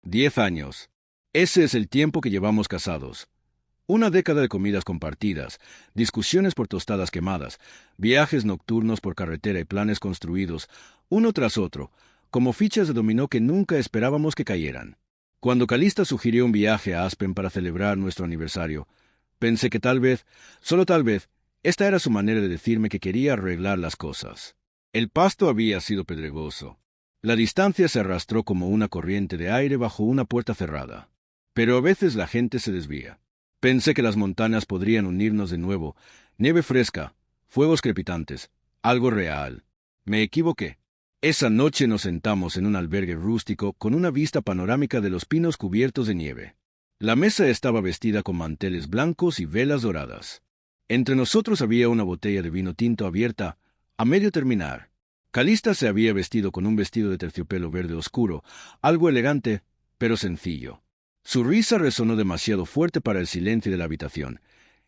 10 años. Ese es el tiempo que llevamos casados. Una década de comidas compartidas, discusiones por tostadas quemadas, viajes nocturnos por carretera y planes construidos, uno tras otro, como fichas de dominó que nunca esperábamos que cayeran. Cuando Calista sugirió un viaje a Aspen para celebrar nuestro aniversario, pensé que tal vez, solo tal vez, esta era su manera de decirme que quería arreglar las cosas. El pasto había sido pedregoso. La distancia se arrastró como una corriente de aire bajo una puerta cerrada. Pero a veces la gente se desvía. Pensé que las montañas podrían unirnos de nuevo, nieve fresca, fuegos crepitantes, algo real. Me equivoqué. Esa noche nos sentamos en un albergue rústico con una vista panorámica de los pinos cubiertos de nieve. La mesa estaba vestida con manteles blancos y velas doradas. Entre nosotros había una botella de vino tinto abierta, a medio terminar. Calista se había vestido con un vestido de terciopelo verde oscuro, algo elegante, pero sencillo. Su risa resonó demasiado fuerte para el silencio de la habitación,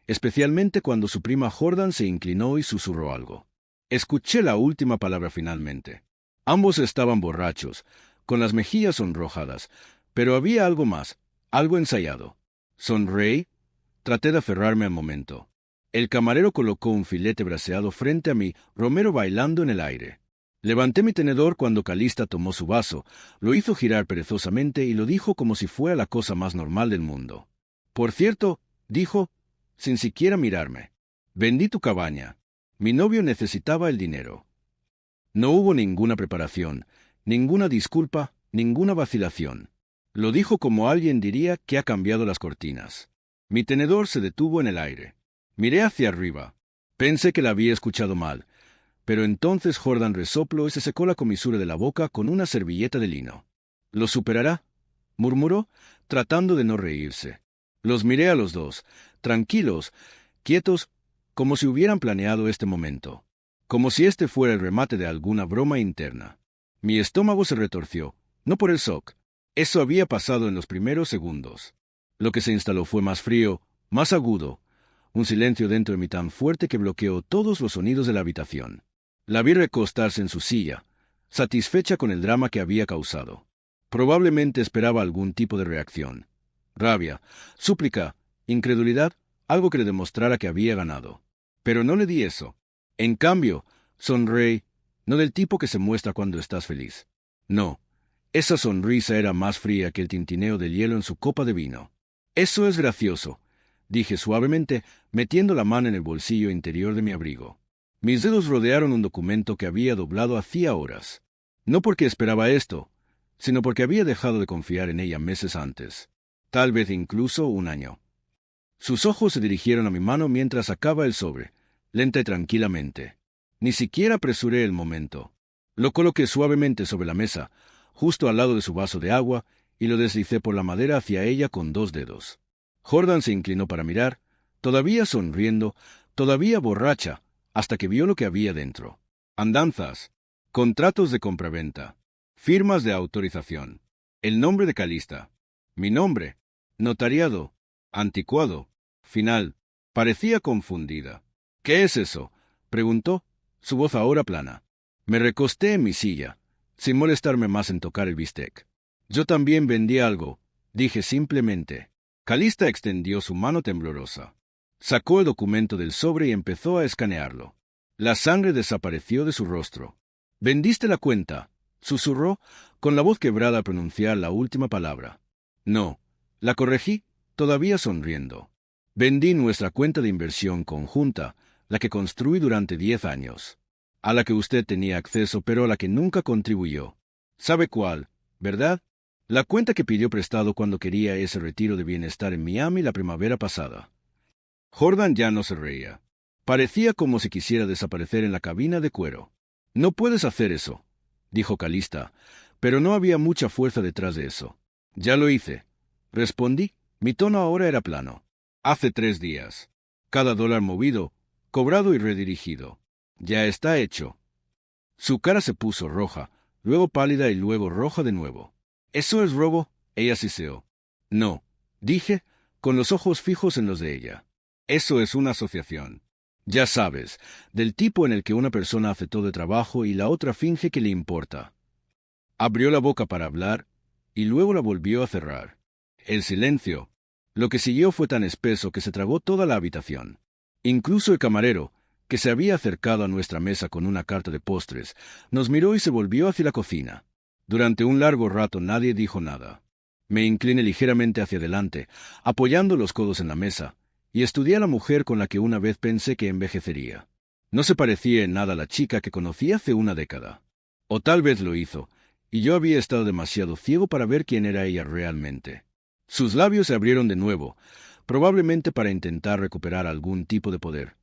especialmente cuando su prima Jordan se inclinó y susurró algo. Escuché la última palabra finalmente. Ambos estaban borrachos, con las mejillas sonrojadas, pero había algo más, algo ensayado. Sonreí, traté de aferrarme al momento. El camarero colocó un filete braseado frente a mí, Romero bailando en el aire. Levanté mi tenedor cuando Calista tomó su vaso, lo hizo girar perezosamente y lo dijo como si fuera la cosa más normal del mundo. Por cierto, dijo, sin siquiera mirarme, vendí tu cabaña. Mi novio necesitaba el dinero. No hubo ninguna preparación, ninguna disculpa, ninguna vacilación. Lo dijo como alguien diría que ha cambiado las cortinas. Mi tenedor se detuvo en el aire. Miré hacia arriba. Pensé que la había escuchado mal. Pero entonces Jordan resopló y se secó la comisura de la boca con una servilleta de lino. «¿Lo superará?», murmuró, tratando de no reírse. Los miré a los dos, tranquilos, quietos, como si hubieran planeado este momento, como si este fuera el remate de alguna broma interna. Mi estómago se retorció, no por el shock. Eso había pasado en los primeros segundos. Lo que se instaló fue más frío, más agudo, un silencio dentro de mí tan fuerte que bloqueó todos los sonidos de la habitación. La vi recostarse en su silla, satisfecha con el drama que había causado. Probablemente esperaba algún tipo de reacción. Rabia, súplica, incredulidad, algo que le demostrara que había ganado. Pero no le di eso. En cambio, sonreí, no del tipo que se muestra cuando estás feliz. No, esa sonrisa era más fría que el tintineo del hielo en su copa de vino. «Eso es gracioso», dije suavemente, metiendo la mano en el bolsillo interior de mi abrigo. Mis dedos rodearon un documento que había doblado hacía horas. No porque esperaba esto, sino porque había dejado de confiar en ella meses antes. Tal vez incluso un año. Sus ojos se dirigieron a mi mano mientras sacaba el sobre, lenta y tranquilamente. Ni siquiera apresuré el momento. Lo coloqué suavemente sobre la mesa, justo al lado de su vaso de agua, y lo deslicé por la madera hacia ella con 2 dedos. Jordan se inclinó para mirar, todavía sonriendo, todavía borracha, hasta que vio lo que había dentro. Andanzas, contratos de compraventa, firmas de autorización, el nombre de Calista, mi nombre, notariado, anticuado, final. Parecía confundida. «¿Qué es eso?», preguntó, su voz ahora plana. Me recosté en mi silla, sin molestarme más en tocar el bistec. «Yo también vendí algo», dije simplemente. Calista extendió su mano temblorosa. Sacó el documento del sobre y empezó a escanearlo. La sangre desapareció de su rostro. «¿Vendiste la cuenta?», susurró, con la voz quebrada al pronunciar la última palabra. «No», la corregí, todavía sonriendo. «Vendí nuestra cuenta de inversión conjunta, la que construí durante 10 años. A la que usted tenía acceso, pero a la que nunca contribuyó. ¿Sabe cuál, verdad? La cuenta que pidió prestado cuando quería ese retiro de bienestar en Miami la primavera pasada». Jordan ya no se reía. Parecía como si quisiera desaparecer en la cabina de cuero. «No puedes hacer eso», dijo Calista, pero no había mucha fuerza detrás de eso. «Ya lo hice», respondí. Mi tono ahora era plano. «Hace 3 días. Cada dólar movido, cobrado y redirigido. Ya está hecho». Su cara se puso roja, luego pálida y luego roja de nuevo. «¿Eso es robo?», ella siseó. «No», dije, con los ojos fijos en los de ella. «Eso es una asociación. Ya sabes, del tipo en el que una persona hace todo el trabajo y la otra finge que le importa». Abrió la boca para hablar, y luego la volvió a cerrar. El silencio. Lo que siguió fue tan espeso que se tragó toda la habitación. Incluso el camarero, que se había acercado a nuestra mesa con una carta de postres, nos miró y se volvió hacia la cocina. Durante un largo rato nadie dijo nada. Me incliné ligeramente hacia adelante, apoyando los codos en la mesa, y estudié a la mujer con la que una vez pensé que envejecería. No se parecía en nada a la chica que conocí hace una década. O tal vez lo hizo, y yo había estado demasiado ciego para ver quién era ella realmente. Sus labios se abrieron de nuevo, probablemente para intentar recuperar algún tipo de poder.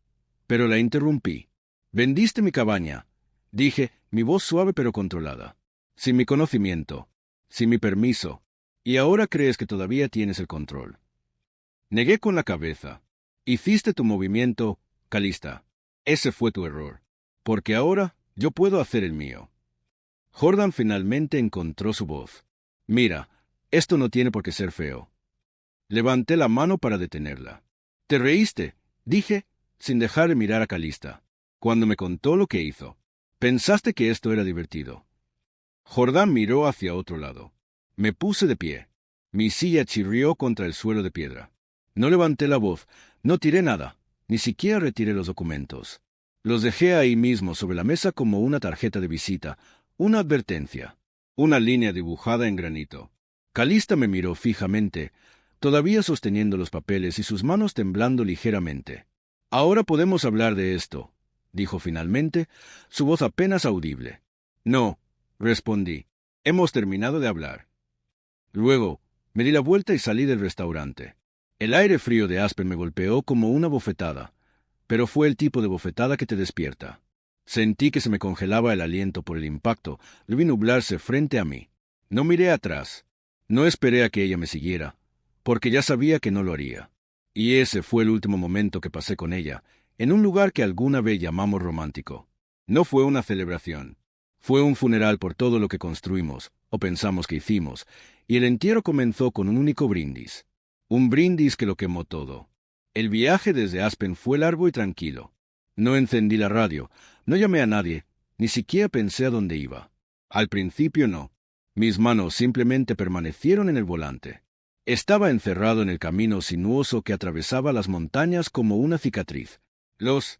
Pero la interrumpí. «Vendiste mi cabaña», dije, mi voz suave pero controlada. «Sin mi conocimiento, sin mi permiso, y ahora crees que todavía tienes el control». Negué con la cabeza. «Hiciste tu movimiento, Calista. Ese fue tu error. Porque ahora yo puedo hacer el mío». Jordan finalmente encontró su voz. «Mira, esto no tiene por qué ser feo». Levanté la mano para detenerla. «Te reíste», dije, sin dejar de mirar a Calista, cuando me contó lo que hizo. «Pensaste que esto era divertido». Jordan miró hacia otro lado. Me puse de pie. Mi silla chirrió contra el suelo de piedra. No levanté la voz, no tiré nada, ni siquiera retiré los documentos. Los dejé ahí mismo sobre la mesa como una tarjeta de visita, una advertencia, una línea dibujada en granito. Calista me miró fijamente, todavía sosteniendo los papeles y sus manos temblando ligeramente. «Ahora podemos hablar de esto», dijo finalmente, su voz apenas audible. «No», respondí. «Hemos terminado de hablar». Luego, me di la vuelta y salí del restaurante. El aire frío de Aspen me golpeó como una bofetada, pero fue el tipo de bofetada que te despierta. Sentí que se me congelaba el aliento por el impacto, lo vi nublarse frente a mí. No miré atrás. No esperé a que ella me siguiera, porque ya sabía que no lo haría. Y ese fue el último momento que pasé con ella, en un lugar que alguna vez llamamos romántico. No fue una celebración. Fue un funeral por todo lo que construimos, o pensamos que hicimos, y el entierro comenzó con un único brindis. Un brindis que lo quemó todo. El viaje desde Aspen fue largo y tranquilo. No encendí la radio, no llamé a nadie, ni siquiera pensé a dónde iba. Al principio no. Mis manos simplemente permanecieron en el volante. Estaba encerrado en el camino sinuoso que atravesaba las montañas como una cicatriz. Los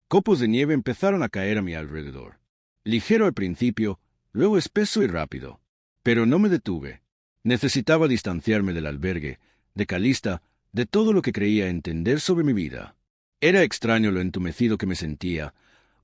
copos de nieve empezaron a caer a mi alrededor. Ligero al principio, luego espeso y rápido. Pero no me detuve. Necesitaba distanciarme del albergue, de Calista, de todo lo que creía entender sobre mi vida. Era extraño lo entumecido que me sentía,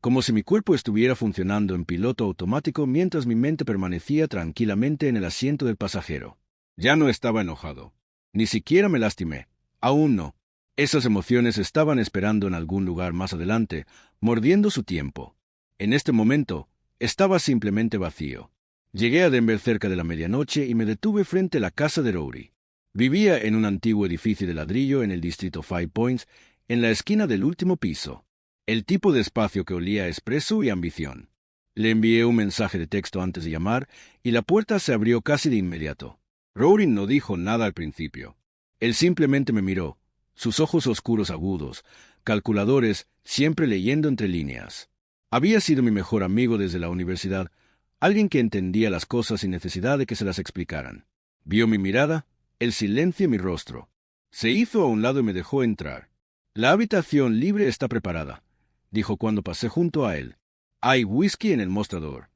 como si mi cuerpo estuviera funcionando en piloto automático mientras mi mente permanecía tranquilamente en el asiento del pasajero. Ya no estaba enojado. Ni siquiera me lastimé. Aún no. Esas emociones estaban esperando en algún lugar más adelante, mordiendo su tiempo. En este momento, estaba simplemente vacío. Llegué a Denver cerca de la medianoche y me detuve frente a la casa de Rory. Vivía en un antiguo edificio de ladrillo en el distrito Five Points, en la esquina del último piso. El tipo de espacio que olía a espresso y ambición. Le envié un mensaje de texto antes de llamar y la puerta se abrió casi de inmediato. Rory no dijo nada al principio. Él simplemente me miró, sus ojos oscuros agudos, calculadores, siempre leyendo entre líneas. Había sido mi mejor amigo desde la universidad, alguien que entendía las cosas sin necesidad de que se las explicaran. Vio mi mirada, el silencio en mi rostro. Se hizo a un lado y me dejó entrar. «La habitación libre está preparada», dijo cuando pasé junto a él. «Hay whisky en el mostrador».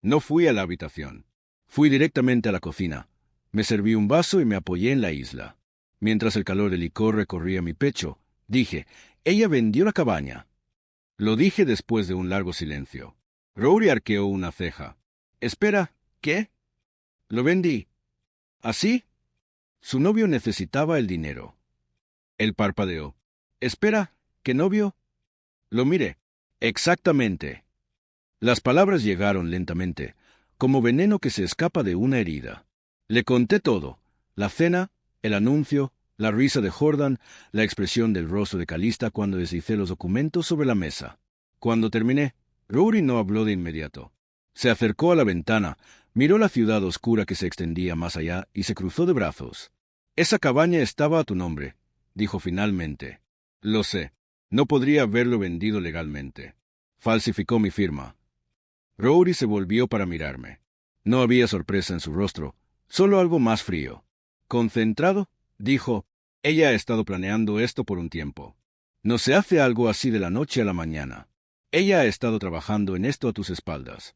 No fui a la habitación. Fui directamente a la cocina. Me serví un vaso y me apoyé en la isla. Mientras el calor del licor recorría mi pecho, dije, «Ella vendió la cabaña». Lo dije después de un largo silencio. Rory arqueó una ceja. «Espera, ¿qué?» «Lo vendí». «¿Así?» Su novio necesitaba el dinero. Él parpadeó. «Espera, ¿qué novio?» Lo miré. «Exactamente». Las palabras llegaron lentamente, como veneno que se escapa de una herida. Le conté todo: la cena, el anuncio, la risa de Jordan, la expresión del rostro de Calista cuando deslicé los documentos sobre la mesa. Cuando terminé, Rory no habló de inmediato. Se acercó a la ventana, miró la ciudad oscura que se extendía más allá y se cruzó de brazos. «Esa cabaña estaba a tu nombre», dijo finalmente. «Lo sé. No podría haberlo vendido legalmente. Falsificó mi firma». Rory se volvió para mirarme. No había sorpresa en su rostro, Solo algo más frío. Concentrado, dijo, ella ha estado planeando esto por un tiempo. No se hace algo así de la noche a la mañana. Ella ha estado trabajando en esto a tus espaldas.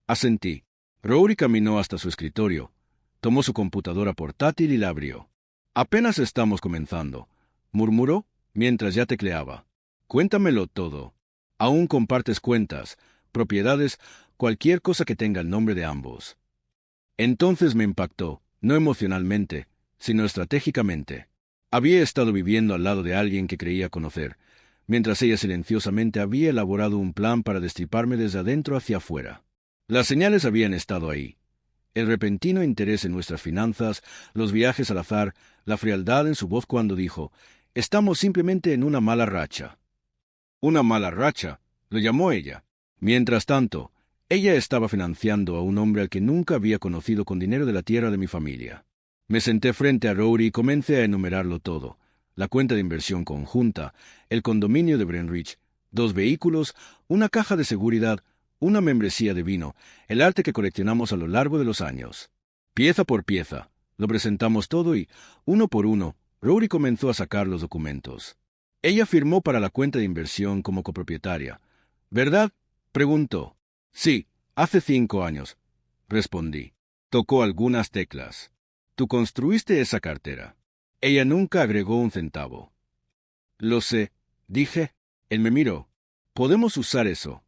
Asentí. Rory caminó hasta su escritorio, tomó su computadora portátil y la abrió. Apenas estamos comenzando, murmuró mientras ya tecleaba. Cuéntamelo todo. Aún compartes cuentas, propiedades, cualquier cosa que tenga el nombre de ambos. Entonces me impactó, no emocionalmente, sino estratégicamente. Había estado viviendo al lado de alguien que creía conocer, mientras ella silenciosamente había elaborado un plan para destriparme desde adentro hacia afuera. Las señales habían estado ahí. El repentino interés en nuestras finanzas, los viajes al azar, la frialdad en su voz cuando dijo, «Estamos simplemente en una mala racha». «Una mala racha», lo llamó ella. Mientras tanto, ella estaba financiando a un hombre al que nunca había conocido con dinero de la tierra de mi familia. Me senté frente a Rory y comencé a enumerarlo todo. La cuenta de inversión conjunta, el condominio de Brenridge, 2 vehículos, una caja de seguridad, una membresía de vino, el arte que coleccionamos a lo largo de los años. Pieza por pieza, lo presentamos todo y, uno por uno, Rory comenzó a sacar los documentos. Ella firmó para la cuenta de inversión como copropietaria. ¿Verdad?, preguntó. Sí, hace 5 años, respondí. Tocó algunas teclas. Tú construiste esa cartera. Ella nunca agregó un centavo. Lo sé, dije. Él me miró. Podemos usar eso.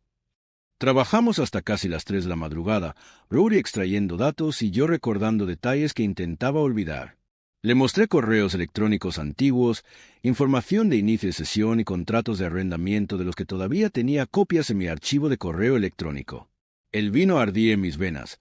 Trabajamos hasta casi las 3 de la madrugada, Rory extrayendo datos y yo recordando detalles que intentaba olvidar. Le mostré correos electrónicos antiguos, información de inicio de sesión y contratos de arrendamiento de los que todavía tenía copias en mi archivo de correo electrónico. El vino ardía en mis venas,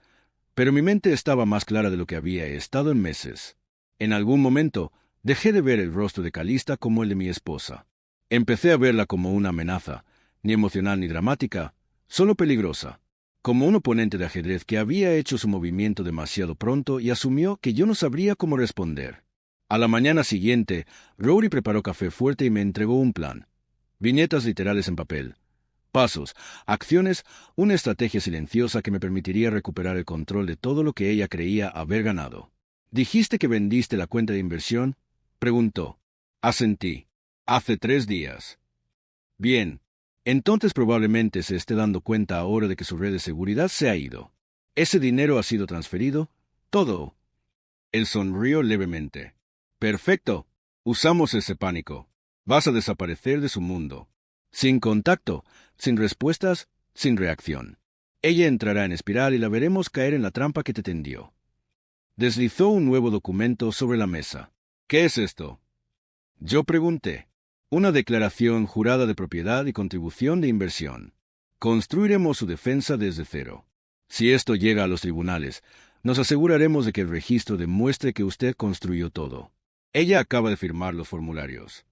pero mi mente estaba más clara de lo que había estado en meses. En algún momento, dejé de ver el rostro de Calista como el de mi esposa. Empecé a verla como una amenaza, ni emocional ni dramática, solo peligrosa, como un oponente de ajedrez que había hecho su movimiento demasiado pronto y asumió que yo no sabría cómo responder. A la mañana siguiente, Rory preparó café fuerte y me entregó un plan. Viñetas literales en papel. Pasos, acciones, una estrategia silenciosa que me permitiría recuperar el control de todo lo que ella creía haber ganado. ¿Dijiste que vendiste la cuenta de inversión?, preguntó. Asentí. Hace 3 días. Bien. Entonces probablemente se esté dando cuenta ahora de que su red de seguridad se ha ido. ¿Ese dinero ha sido transferido? Todo. Él sonrió levemente. Perfecto. Usamos ese pánico. Vas a desaparecer de su mundo. Sin contacto, sin respuestas, sin reacción. Ella entrará en espiral y la veremos caer en la trampa que te tendió. Deslizó un nuevo documento sobre la mesa. ¿Qué es esto?, yo pregunté. Una declaración jurada de propiedad y contribución de inversión. Construiremos su defensa desde cero. Si esto llega a los tribunales, nos aseguraremos de que el registro demuestre que usted construyó todo. Ella acaba de firmar los formularios.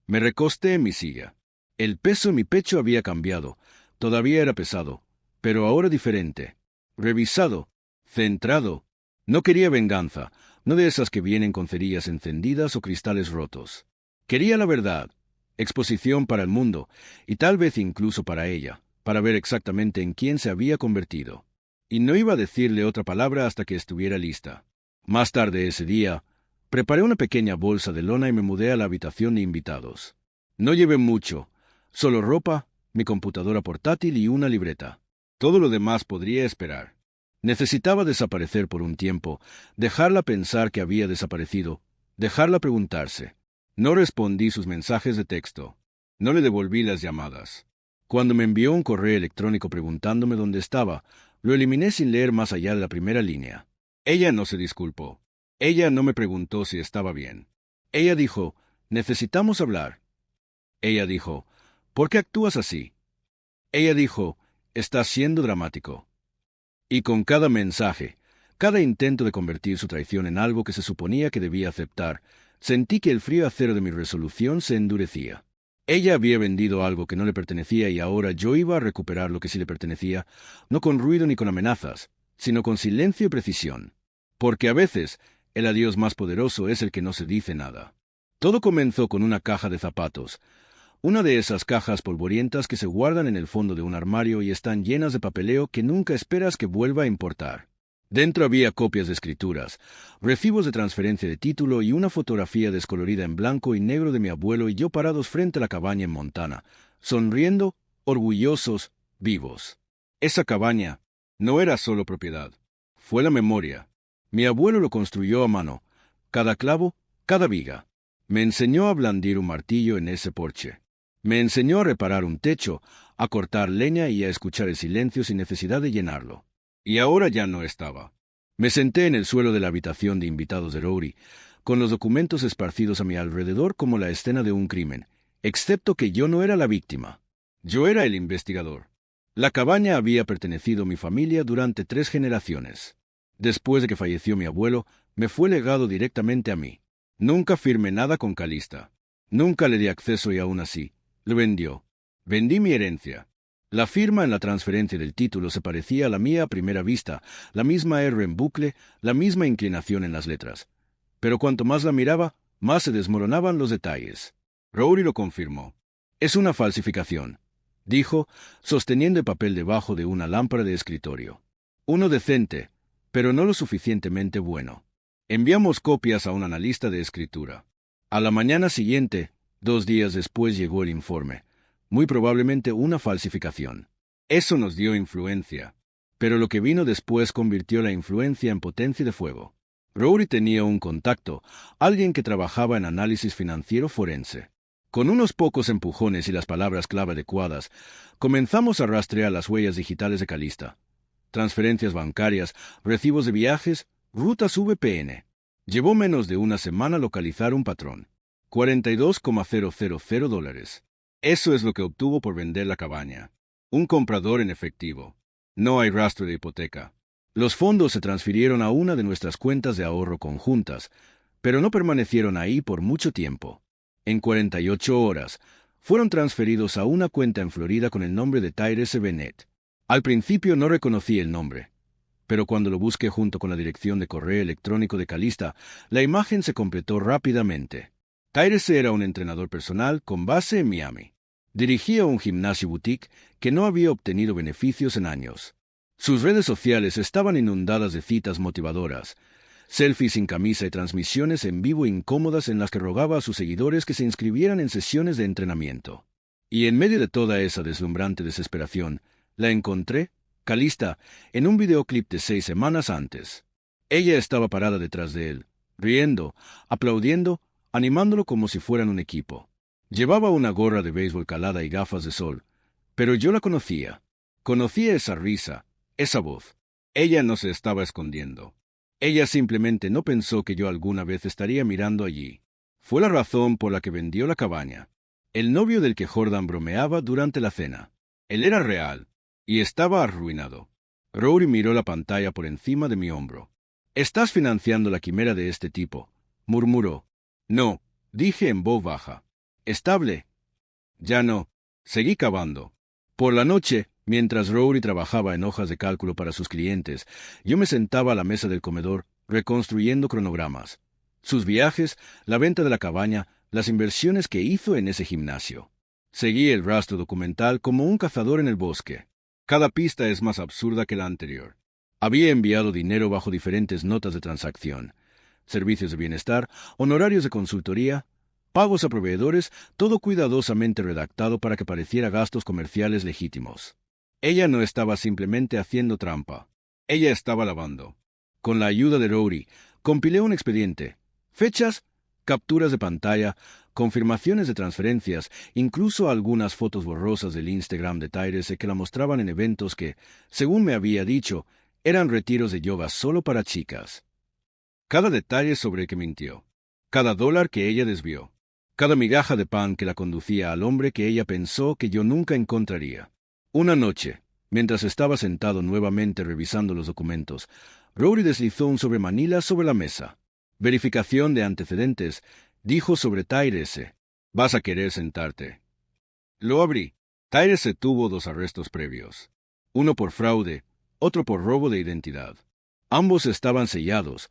Me recosté en mi silla. El peso en mi pecho había cambiado. Todavía era pesado, pero ahora diferente. Revisado, centrado. No quería venganza, no de esas que vienen con cerillas encendidas o cristales rotos. Quería la verdad, exposición para el mundo, y tal vez incluso para ella, para ver exactamente en quién se había convertido. Y no iba a decirle otra palabra hasta que estuviera lista. Más tarde ese día, preparé una pequeña bolsa de lona y me mudé a la habitación de invitados. No llevé mucho, solo ropa, mi computadora portátil y una libreta. Todo lo demás podría esperar. Necesitaba desaparecer por un tiempo, dejarla pensar que había desaparecido, dejarla preguntarse. No respondí sus mensajes de texto. No le devolví las llamadas. Cuando me envió un correo electrónico preguntándome dónde estaba, lo eliminé sin leer más allá de la primera línea. Ella no se disculpó. Ella no me preguntó si estaba bien. Ella dijo, necesitamos hablar. Ella dijo, ¿por qué actúas así? Ella dijo, estás siendo dramático. Y con cada mensaje, cada intento de convertir su traición en algo que se suponía que debía aceptar, sentí que el frío acero de mi resolución se endurecía. Ella había vendido algo que no le pertenecía y ahora yo iba a recuperar lo que sí le pertenecía, no con ruido ni con amenazas, sino con silencio y precisión. Porque a veces, el adiós más poderoso es el que no se dice nada. Todo comenzó con una caja de zapatos, una de esas cajas polvorientas que se guardan en el fondo de un armario y están llenas de papeleo que nunca esperas que vuelva a importar. Dentro había copias de escrituras, recibos de transferencia de título y una fotografía descolorida en blanco y negro de mi abuelo y yo parados frente a la cabaña en Montana, sonriendo, orgullosos, vivos. Esa cabaña no era solo propiedad, fue la memoria. Mi abuelo lo construyó a mano, cada clavo, cada viga. Me enseñó a blandir un martillo en ese porche. Me enseñó a reparar un techo, a cortar leña y a escuchar el silencio sin necesidad de llenarlo. Y ahora ya no estaba. Me senté en el suelo de la habitación de invitados de Rory, con los documentos esparcidos a mi alrededor como la escena de un crimen, excepto que yo no era la víctima. Yo era el investigador. La cabaña había pertenecido a mi familia durante 3 generaciones. Después de que falleció mi abuelo, me fue legado directamente a mí. Nunca firmé nada con Calista. Nunca le di acceso y aún así, lo vendió. Vendí mi herencia. La firma en la transferencia del título se parecía a la mía a primera vista, la misma R en bucle, la misma inclinación en las letras. Pero cuanto más la miraba, más se desmoronaban los detalles. Rory lo confirmó. Es una falsificación, dijo, sosteniendo el papel debajo de una lámpara de escritorio. Uno decente, pero no lo suficientemente bueno. Enviamos copias a un analista de escritura. A la mañana siguiente, 2 días después, llegó el informe. Muy probablemente una falsificación. Eso nos dio influencia. Pero lo que vino después convirtió la influencia en potencia de fuego. Rory tenía un contacto, alguien que trabajaba en análisis financiero forense. Con unos pocos empujones y las palabras clave adecuadas, comenzamos a rastrear las huellas digitales de Calista. Transferencias bancarias, recibos de viajes, rutas VPN. Llevó menos de una semana localizar un patrón. $42,000. Eso es lo que obtuvo por vender la cabaña. Un comprador en efectivo. No hay rastro de hipoteca. Los fondos se transfirieron a una de nuestras cuentas de ahorro conjuntas, pero no permanecieron ahí por mucho tiempo. En 48 horas, fueron transferidos a una cuenta en Florida con el nombre de Tyrese Bennett. Al principio no reconocí el nombre, pero cuando lo busqué junto con la dirección de correo electrónico de Calista, la imagen se completó rápidamente. Tyrese era un entrenador personal con base en Miami. Dirigía un gimnasio boutique que no había obtenido beneficios en años. Sus redes sociales estaban inundadas de citas motivadoras, selfies sin camisa y transmisiones en vivo incómodas en las que rogaba a sus seguidores que se inscribieran en sesiones de entrenamiento. Y en medio de toda esa deslumbrante desesperación, la encontré, Calista, en un videoclip de 6 semanas antes. Ella estaba parada detrás de él, riendo, aplaudiendo, animándolo como si fueran un equipo. Llevaba una gorra de béisbol calada y gafas de sol, pero yo la conocía. Conocía esa risa, esa voz. Ella no se estaba escondiendo. Ella simplemente no pensó que yo alguna vez estaría mirando allí. Fue la razón por la que vendió la cabaña. El novio del que Jordan bromeaba durante la cena. Él era real, y estaba arruinado. Rory miró la pantalla por encima de mi hombro. «Estás financiando la quimera de este tipo», murmuró. «No», dije en voz baja. «Estable». «Ya no». Seguí cavando. Por la noche, mientras Rory trabajaba en hojas de cálculo para sus clientes, yo me sentaba a la mesa del comedor, reconstruyendo cronogramas. Sus viajes, la venta de la cabaña, las inversiones que hizo en ese gimnasio. Seguí el rastro documental como un cazador en el bosque. Cada pista es más absurda que la anterior. Había enviado dinero bajo diferentes notas de transacción. Servicios de bienestar, honorarios de consultoría, pagos a proveedores, todo cuidadosamente redactado para que pareciera gastos comerciales legítimos. Ella no estaba simplemente haciendo trampa. Ella estaba lavando. Con la ayuda de Rory, compilé un expediente. Fechas, capturas de pantalla, confirmaciones de transferencias, incluso algunas fotos borrosas del Instagram de Tyrese que la mostraban en eventos que, según me había dicho, eran retiros de yoga solo para chicas. Cada detalle sobre el que mintió. Cada dólar que ella desvió. Cada migaja de pan que la conducía al hombre que ella pensó que yo nunca encontraría. Una noche, mientras estaba sentado nuevamente revisando los documentos, Rory deslizó un sobremanila sobre la mesa. «Verificación de antecedentes», dijo sobre Tyrese. «Vas a querer sentarte». Lo abrí. Tyrese tuvo 2 arrestos previos. Uno por fraude, otro por robo de identidad. Ambos estaban sellados,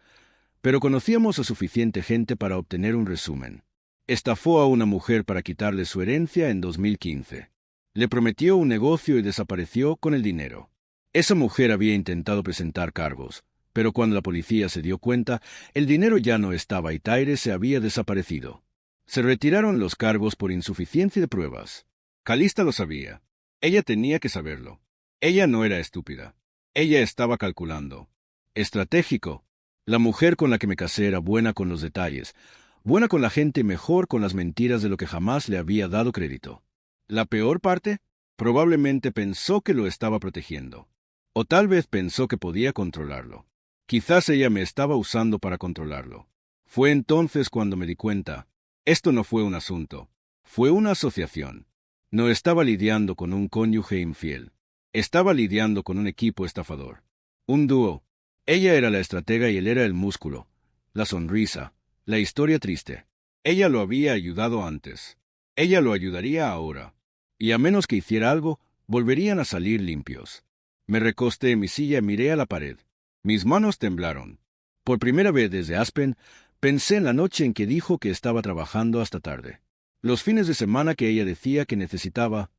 pero conocíamos a suficiente gente para obtener un resumen. Estafó a una mujer para quitarle su herencia en 2015. Le prometió un negocio y desapareció con el dinero. Esa mujer había intentado presentar cargos. Pero cuando la policía se dio cuenta, el dinero ya no estaba y Tyre se había desaparecido. Se retiraron los cargos por insuficiencia de pruebas. Calista lo sabía. Ella tenía que saberlo. Ella no era estúpida. Ella estaba calculando. Estratégico. La mujer con la que me casé era buena con los detalles, buena con la gente y mejor con las mentiras de lo que jamás le había dado crédito. La peor parte, probablemente pensó que lo estaba protegiendo. O tal vez pensó que podía controlarlo. Quizás ella me estaba usando para controlarlo. Fue entonces cuando me di cuenta. Esto no fue un asunto. Fue una asociación. No estaba lidiando con un cónyuge infiel. Estaba lidiando con un equipo estafador. Un dúo. Ella era la estratega y él era el músculo. La sonrisa. La historia triste. Ella lo había ayudado antes. Ella lo ayudaría ahora. Y a menos que hiciera algo, volverían a salir limpios. Me recosté en mi silla y miré a la pared. Mis manos temblaron. Por primera vez desde Aspen, pensé en la noche en que dijo que estaba trabajando hasta tarde. Los fines de semana que ella decía que necesitaba